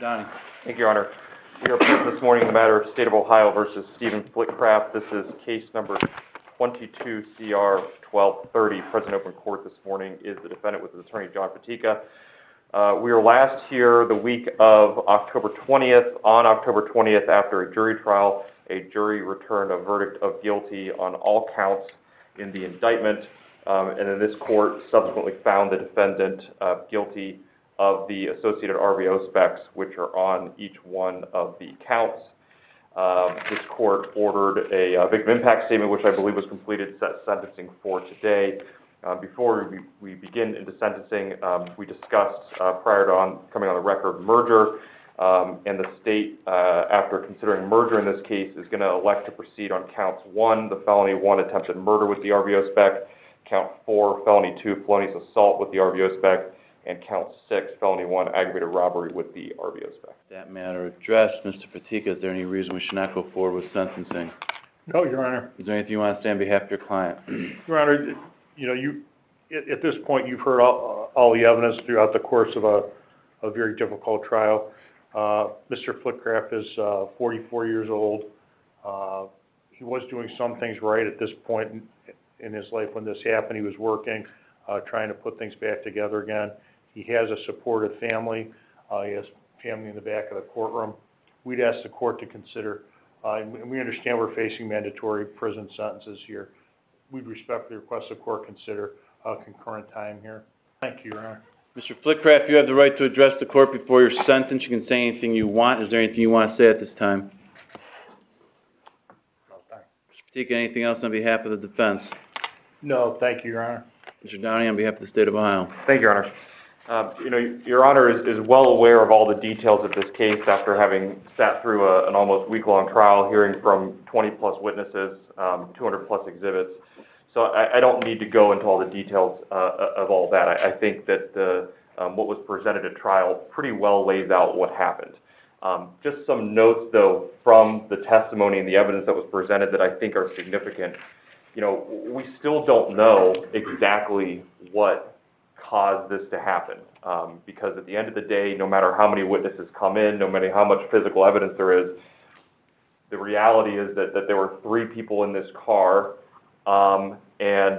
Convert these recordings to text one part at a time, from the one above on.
Donnie. Thank you, Your Honor. We are present this morning in the matter of State of Ohio versus Stephen Flitcraft. This is case number 22 CR 1230. Present open court this morning is the defendant with his attorney, John Fatica. We were last here the week of October 20th. On October 20th, after a jury trial, a jury returned a verdict of guilty on all counts in the indictment, and then this court subsequently found the defendant guilty of the associated RVO specs, which are on each one of the counts. This court ordered a victim impact statement, which I believe was completed, set sentencing for today. Before we begin into sentencing, we discussed prior to coming on the record merger, and the state, after considering merger in this case, is going to elect to proceed on counts 1, the felony 1 attempted murder with the RVO spec, count 4, felony 2 felonious assault with the RVO spec, and count 6, felony 1 aggravated robbery with the RVO spec. That matter addressed. Mr. Fatica, is there any reason we should not go forward with sentencing? No, Your Honor. Is there anything you want to say on behalf of your client? Your Honor, at this point, you've heard all the evidence throughout the course of a very difficult trial. Mr. Flitcraft is 44 years old. He was doing some things right at this point in his life when this happened. He was working, trying to put things back together again. He has a supportive family. He has family in the back of the courtroom. We'd ask the court to consider, and we understand we're facing mandatory prison sentences here. We'd respectfully request the court consider concurrent time here. Thank you, Your Honor. Mr. Flitcraft, you have the right to address the court before your sentence. You can say anything you want. Is there anything you want to say at this time? No, thank Mr. Fatica, anything else on behalf of the defense? No, thank you, Your Honor. Mr. Downey, on behalf of the State of Ohio. Thank you, Your Honor. Your Honor is well aware of all the details of this case after having sat through an almost week-long trial, hearing from 20-plus witnesses, 200-plus exhibits. So I don't need to go into all the details of all that. I think that what was presented at trial pretty well lays out what happened. Just some notes, though, from the testimony and the evidence that was presented that I think are significant. We still don't know exactly what caused this to happen, because at the end of the day, no matter how many witnesses come in, no matter how much physical evidence there is, the reality is that there were 3 people in this car, and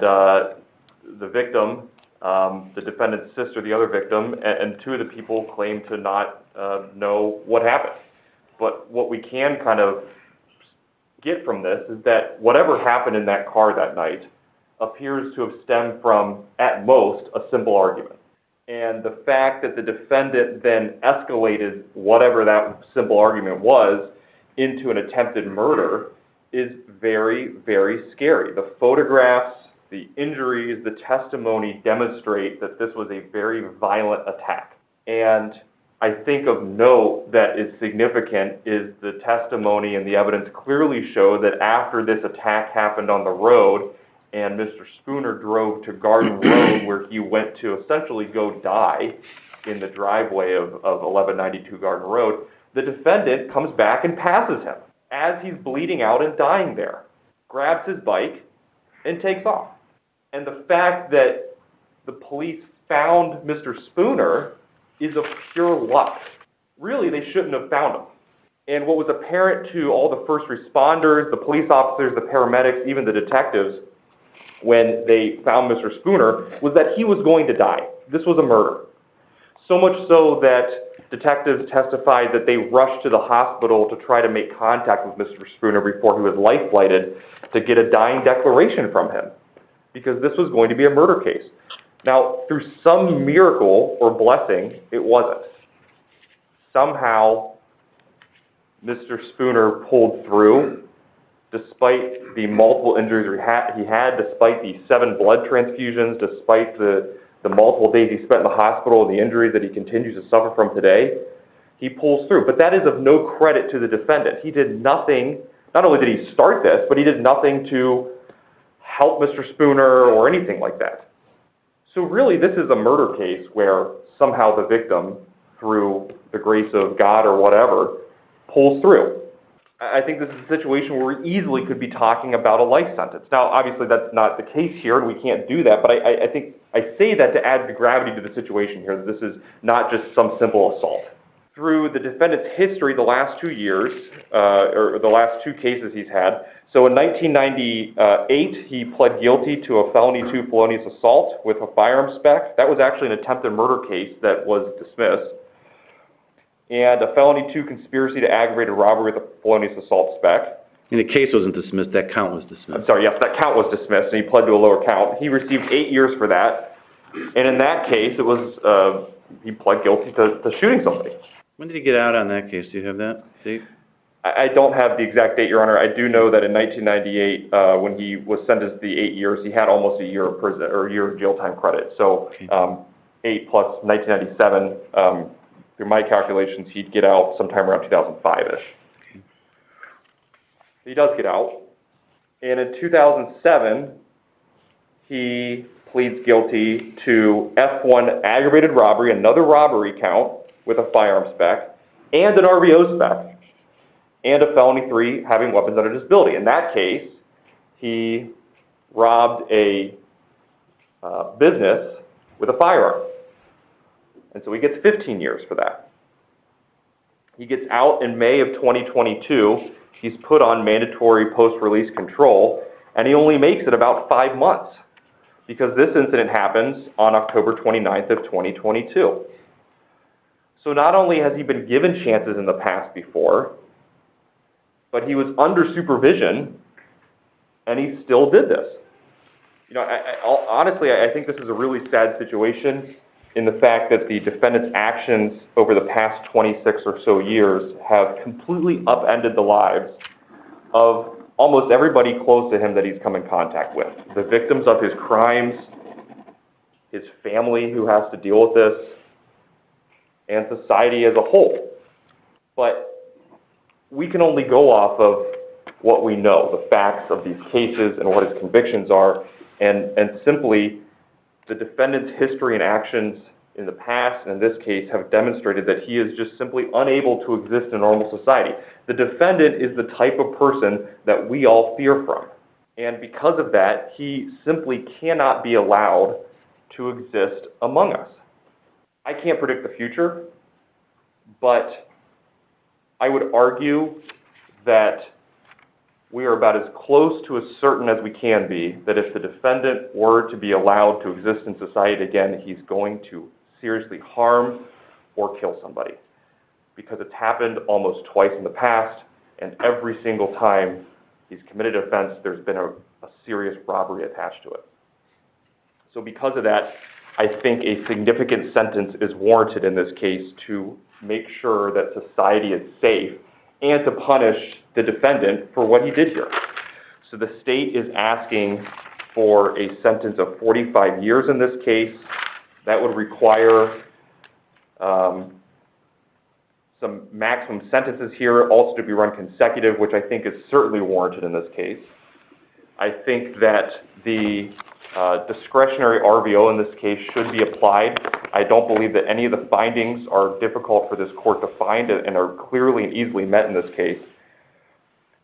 the victim, the defendant's sister, the other victim, and 2 of the people claim to not know what happened. But what we can kind of get from this is that whatever happened in that car that night appears to have stemmed from, at most, a simple argument. And the fact that the defendant then escalated whatever that simple argument was into an attempted murder is very, very scary. The photographs, the injuries, the testimony demonstrate that this was a very violent attack. And I think of note that is significant is the testimony and the evidence clearly show that after this attack happened on the road and Mr. Spooner drove to Garden Road, where he went to essentially go die in the driveway of 1192 Garden Road, the defendant comes back and passes him as he's bleeding out and dying there, grabs his bike, and takes off. And the fact that the police found Mr. Spooner is of pure luck. Really, they shouldn't have found him. And what was apparent to all the first responders, the police officers, the paramedics, even the detectives, when they found Mr. Spooner, was that he was going to die. This was a murder. So much so that detectives testified that they rushed to the hospital to try to make contact with Mr. Spooner before he was life-flighted to get a dying declaration from him, because this was going to be a murder case. Now, through some miracle or blessing, it wasn't. Somehow, Mr. Spooner pulled through, despite the multiple injuries he had, despite the 7 blood transfusions, despite the multiple days he spent in the hospital and the injuries that he continues to suffer from today. He pulls through. But that is of no credit to the defendant. He did nothing, not only did he start this, but he did nothing to help Mr. Spooner or anything like that. So really, this is a murder case where somehow the victim, through the grace of God or whatever, pulls through. I think this is a situation where we easily could be talking about a life sentence. Now, obviously, that's not the case here, and we can't do that, but I think I say that to add the gravity to the situation here, that this is not just some simple assault. through the defendant's history the last 2 years, or the last 2 cases he's had. So in 1998, he pled guilty to a felony 2 felonious assault with a firearm spec. That was actually an attempted murder case that was dismissed. And a felony 2 conspiracy to aggravated robbery with a felonious assault spec. And the case wasn't dismissed, that count was I'm dismissed. sorry, yes, that count was dismissed, and he pled to a lower count. He received 8 years for that. And in that case, it was, he pled guilty to shooting somebody. When did he get out on that case? Do you have that date? I don't have the exact date, Your Honor. I do know that in 1998, when he was sentenced to the 8 years, he had almost a year of prison, or a year of jail time credit. So, Okay. 8 plus 1997, through my calculations, he'd get out sometime around 2005-ish. Okay. He does get out. And in 2007, he pleads guilty to F1 aggravated robbery, another robbery count with a firearm spec, and an RVO spec, and a felony 3 having weapons under disability. In that case, he robbed a business with a firearm. And so he gets 15 years for that. He gets out in May of 2022. He's put on mandatory post-release control, and he only makes it about 5 months, because this incident happens on October 29th of 2022. So not only has he been given chances in the past before, but he was under supervision, and he still did this. You know, honestly, I think this is a really sad situation in the fact that the defendant's actions over the past 26 or so years have completely upended the lives of almost everybody close to him that he's come in contact with. The victims of his crimes, his family who has to deal with this, and society as a whole. But we can only go off of what we know, the facts of these cases and what his convictions are, and simply the defendant's history and actions in the past, and in this case, have demonstrated that he is just simply unable to exist in normal society. The defendant is the type of person that we all fear from. And because of that, he simply cannot be allowed to exist among us. I can't predict the future, but I would argue that we are about as close to as certain as we can be that if the defendant were to be allowed to exist in society again, he's going to seriously harm or kill somebody. Because it's happened almost twice in the past, and every single time he's committed an offense, there's been a serious robbery attached to it. So because of that, I think a significant sentence is warranted in this case to make sure that society is safe and to punish the defendant for what he did here. So the state is asking for a sentence of 45 years in this case. That would require some maximum sentences here also to be run consecutive, which I think is certainly warranted in this case. I think that the discretionary RVO in this case should be applied. I don't believe that any of the findings are difficult for this court to find and are clearly and easily met in this case.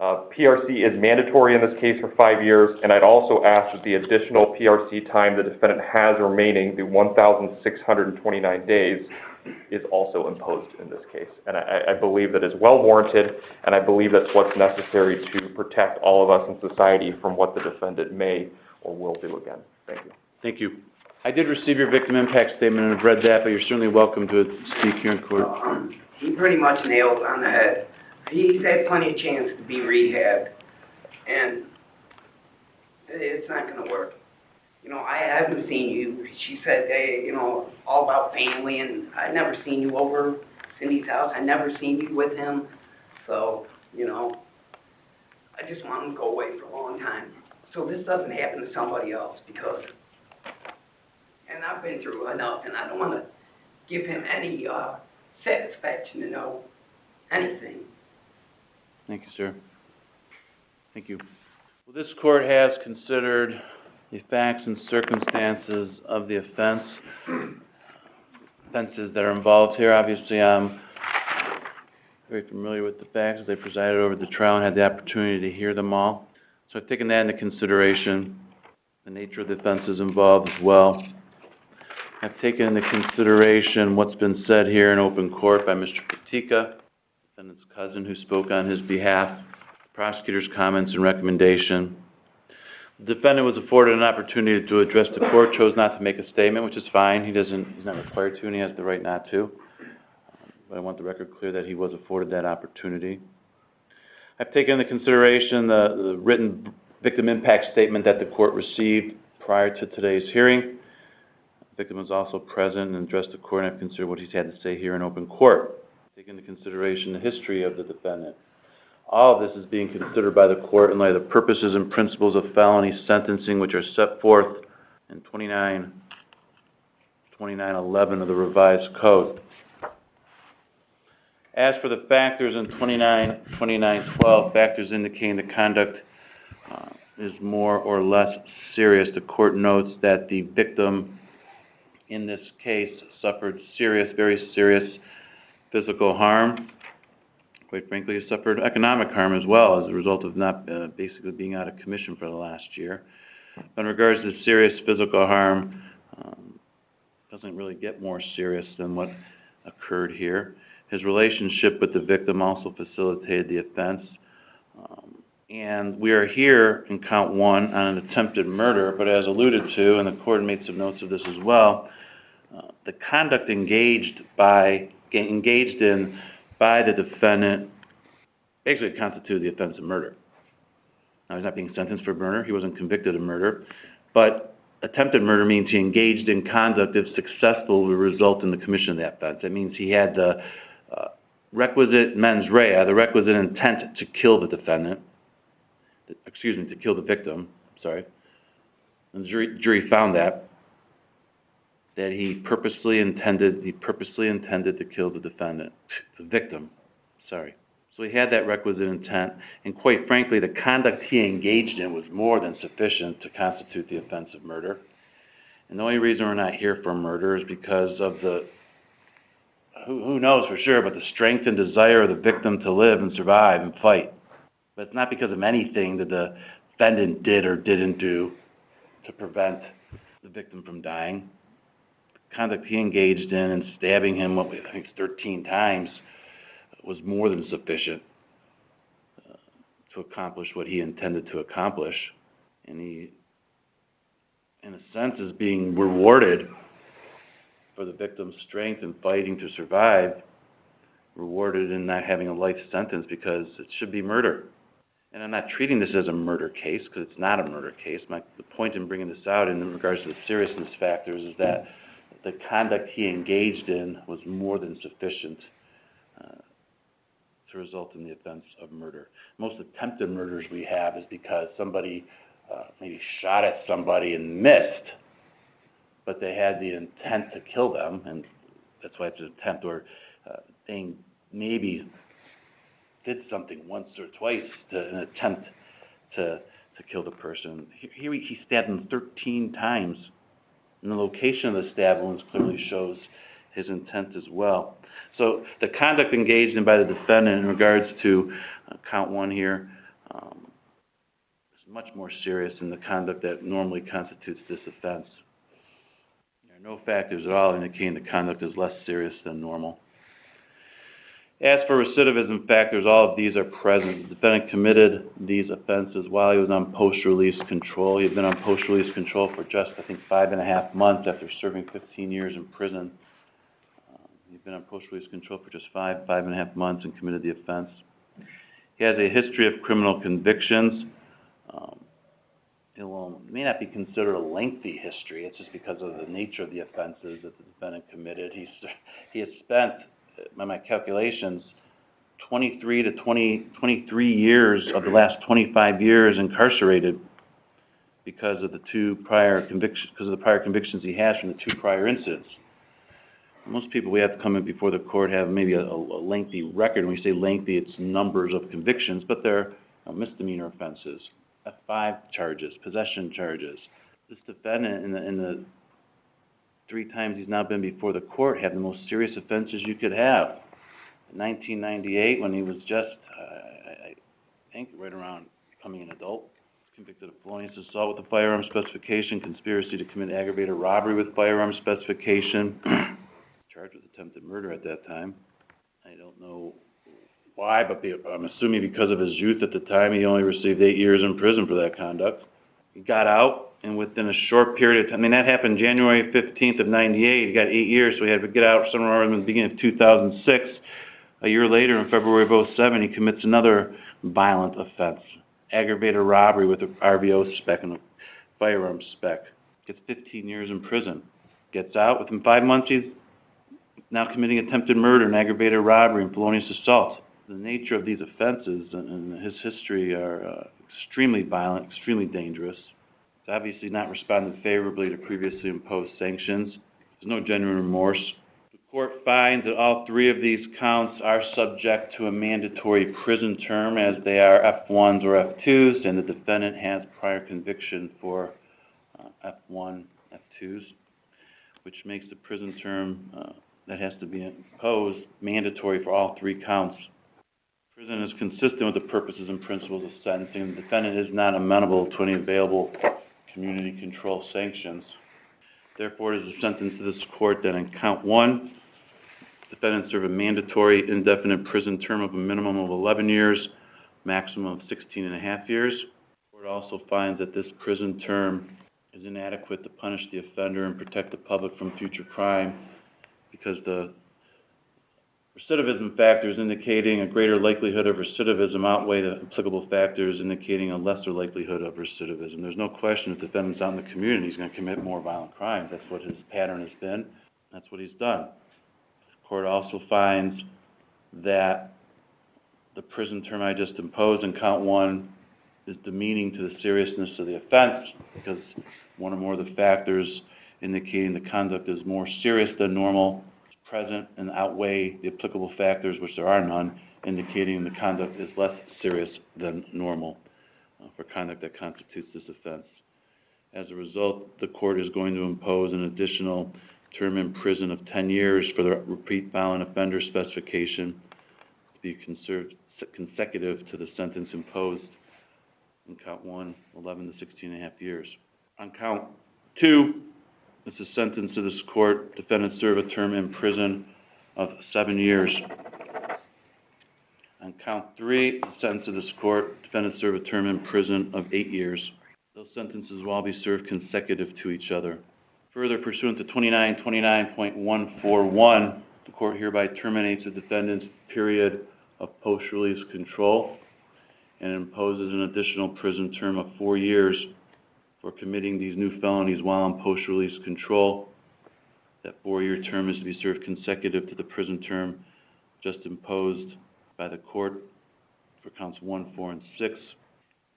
PRC is mandatory in this case for 5 years, and I'd also ask that the additional PRC time the defendant has remaining, the 1,629 days, is also imposed in this case. And I believe that is well warranted, and I believe that's what's necessary to protect all of us in society from what the defendant may or will do again. Thank you. Thank you. I did receive your victim impact statement and have read that, but you're certainly welcome to speak here in court. He pretty much nailed it on the head. He's had plenty of chance to be rehabbed, and it's not going to work. You know, I haven't seen you. She said, hey, you know, all about family, and I've never seen you over Cindy's house. I've never seen you with him. So, you know, I just want him to go away for a long time. So this doesn't happen to somebody else, because, and I've been through enough, and I don't want to give him any satisfaction to know anything. Thank you, sir. Thank you. Well, this court has considered the facts and circumstances of the offenses that are involved here. Obviously, I'm very familiar with the facts as I presided over the trial and had the opportunity to hear them all. So I've taken that into consideration, the nature of the offenses involved as well. I've taken into consideration what's been said here in open court by Mr. Katika, defendant's cousin who spoke on his behalf, the prosecutor's comments and recommendation. The defendant was afforded an opportunity to address the court, chose not to make a statement, which is fine. He's not required to, and he has the right not to. But I want the record clear that he was afforded that opportunity. I've taken into consideration the written victim impact statement that the court received prior to today's hearing. The victim was also present and addressed the court, and I've considered what he's had to say here in open court. Take into consideration the history of the defendant. All of this is being considered by the court in light of the purposes and principles of felony sentencing, which are set forth in 2911 of the revised code. As for the factors in 2912, factors indicating the conduct is more or less serious, the court notes that the victim in this case suffered serious, very serious physical harm. Quite frankly, he suffered economic harm as well as a result of not basically being out of commission for the last year. In regards to serious physical harm, doesn't really get more serious than what occurred here. His relationship with the victim also facilitated the offense. And we are here in count one on an attempted murder, but as alluded to, and the court made some notes of this as well, the conduct engaged in by the defendant basically constituted the offense of murder. Now, he's not being sentenced for murder. He wasn't convicted of murder. But attempted murder means he engaged in conduct if successful will result in the commission of that offense. That means he had the requisite mens rea, the requisite intent to kill the defendant, to kill the victim, sorry. And the jury found that he purposely intended to kill the defendant, the victim, sorry. So he had that requisite intent, and quite frankly, the conduct he engaged in was more than sufficient to constitute the offense of murder. And the only reason we're not here for murder is because of the, who knows for sure, but the strength and desire of the victim to live and survive and fight. But it's not because of anything that the defendant did or didn't do to prevent the victim from dying. The conduct he engaged in stabbing him, I think it's 13 times, was more than sufficient to accomplish what he intended to accomplish. And he, in a sense, is being rewarded for the victim's strength in fighting to survive, rewarded in not having a life sentence because it should be murder. And I'm not treating this as a murder case because it's not a murder case. The point in bringing this out in regards to the seriousness factors is that the conduct he engaged in was more than sufficient to result in the offense of murder. Most attempted murders we have is because somebody maybe shot at somebody and missed, but they had the intent to kill them, and that's why it's an attempt, or they maybe did something once or twice in an attempt to kill the person. Here he stabbed him 13 times, and the location of the stab wounds clearly shows his intent as well. So the conduct engaged in by the defendant in regards to count one here is much more serious than the conduct that normally constitutes this offense. There are no factors at all indicating the conduct is less serious than normal. As for recidivism factors, all of these are present. The defendant committed these offenses while he was on post-release control. He had been on post-release control for just, I think, 5.5 months after serving 15 years in prison. He'd been on post-release control for just 5.5 months and committed the offense. He has a history of criminal convictions. It may not be considered a lengthy history. It's just because of the nature of the offenses that the defendant committed. He has spent, by my calculations, 23 years of the last 25 years incarcerated because of the prior convictions he has from the 2 prior incidents. Most people we have to come in before the court have maybe a lengthy record. When we say lengthy, it's numbers of convictions, but they're misdemeanor offenses, F5 charges, possession charges. This defendant, in the 3 times he's now been before the court, have the most serious offenses you could have. In 1998, when he was just, I think, right around becoming an adult, convicted of felonious assault with a firearm specification, conspiracy to commit aggravated robbery with firearm specification, charged with attempted murder at that time. I don't know why, but I'm assuming because of his youth at the time, he only received 8 years in prison for that conduct. He got out, and within a short period of time, I mean, that happened January 15th of '98, he got 8 years, so he had to get out somewhere in the beginning of 2006. A year later, in February of '07, he commits another violent offense, aggravated robbery with an RVO spec and a firearm spec. Gets 15 years in prison. Gets out, within 5 months, he's now committing attempted murder and aggravated robbery and felonious assault. The nature of these offenses and his history are extremely violent, extremely dangerous. He's obviously not responded favorably to previously imposed sanctions. There's no genuine remorse. The court finds that all 3 of these counts are subject to a mandatory prison term, as they are F1s or F2s, and the defendant has prior conviction for F1, F2s, which makes the prison term that has to be imposed mandatory for all 3 counts. Prison is consistent with the purposes and principles of sentencing. The defendant is not amenable to any available community control sanctions. Therefore, it is a sentence to this court that in count 1, defendant serve a mandatory indefinite prison term of a minimum of 11 years, maximum of 16.5 years. The court also finds that this prison term is inadequate to punish the offender and protect the public from future crime, because the recidivism factors indicating a greater likelihood of recidivism outweigh the applicable factors indicating a lesser likelihood of recidivism. There's no question if the defendant's out in the community, he's going to commit more violent crimes. That's what his pattern has been. That's what he's done. The court also finds that the prison term I just imposed in count 1 is demeaning to the seriousness of the offense, because one or more of the factors indicating the conduct is more serious than normal is present and outweigh the applicable factors, which there are none, indicating the conduct is less serious than normal for conduct that constitutes this offense. As a result, the court is going to impose an additional term in prison of 10 years for the repeat violent offender specification to be consecutive to the sentence imposed in count 1, 11 to 16.5 years. On count 2, it's a sentence to this court, defendant serve a term in prison of 7 years. On count 3, a sentence to this court, defendant serve a term in prison of 8 years. Those sentences will all be served consecutive to each other. Further, pursuant to 2929.141, the court hereby terminates the defendant's period of post-release control and imposes an additional prison term of 4 years for committing these new felonies while on post-release control. That 4-year term is to be served consecutive to the prison term just imposed by the court for counts 1, 4, and 6.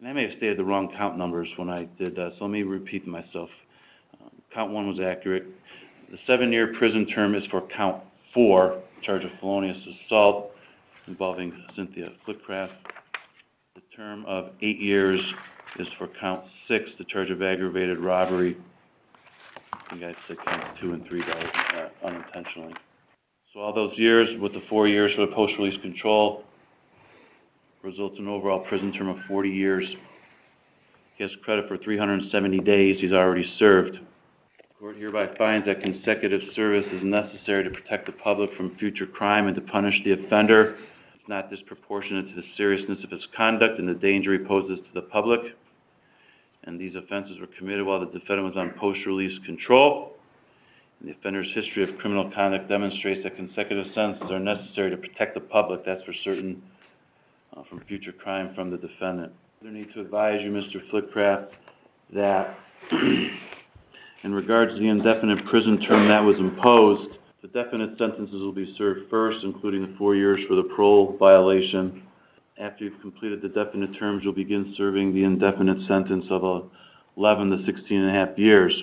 And I may have stated the wrong count numbers when I did that, so let me repeat myself. Count 1 was accurate. The 7-year prison term is for count 4, charge of felonious assault involving Cynthia Flitcraft. The term of 8 years is for count 6, the charge of aggravated robbery. I think I'd say count 2 and 3 unintentionally. So all those years with the 4 years for the post-release control results in an overall prison term of 40 years. He has credit for 370 days he's already served. The court hereby finds that consecutive service is necessary to protect the public from future crime and to punish the offender. It's not disproportionate to the seriousness of his conduct and the danger he poses to the public. And these offenses were committed while the defendant was on post-release control. And the offender's history of criminal conduct demonstrates that consecutive sentences are necessary to protect the public, that's for certain, from future crime from the defendant. I need to advise you, Mr. Flitcraft, that in regards to the indefinite prison term that was imposed, the definite sentences will be served first, including the 4 years for the parole violation. After you've completed the definite terms, you'll begin serving the indefinite sentence of 11 to 16.5 years.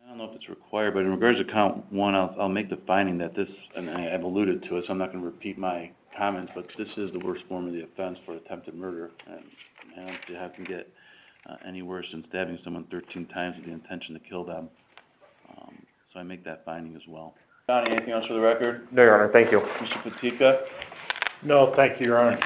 I don't know if it's required, but in regards to count 1, I'll make the finding that this, and I've alluded to it, so I'm not going to repeat my comments, but this is the worst form of the offense for attempted murder. And I don't see how it can get any worse than stabbing someone 13 times with the intention to kill them. So I make that finding as well. Donnie, anything else for the record? No, Your Honor, thank you. Mr. Patika? No, thank you, Your Honor.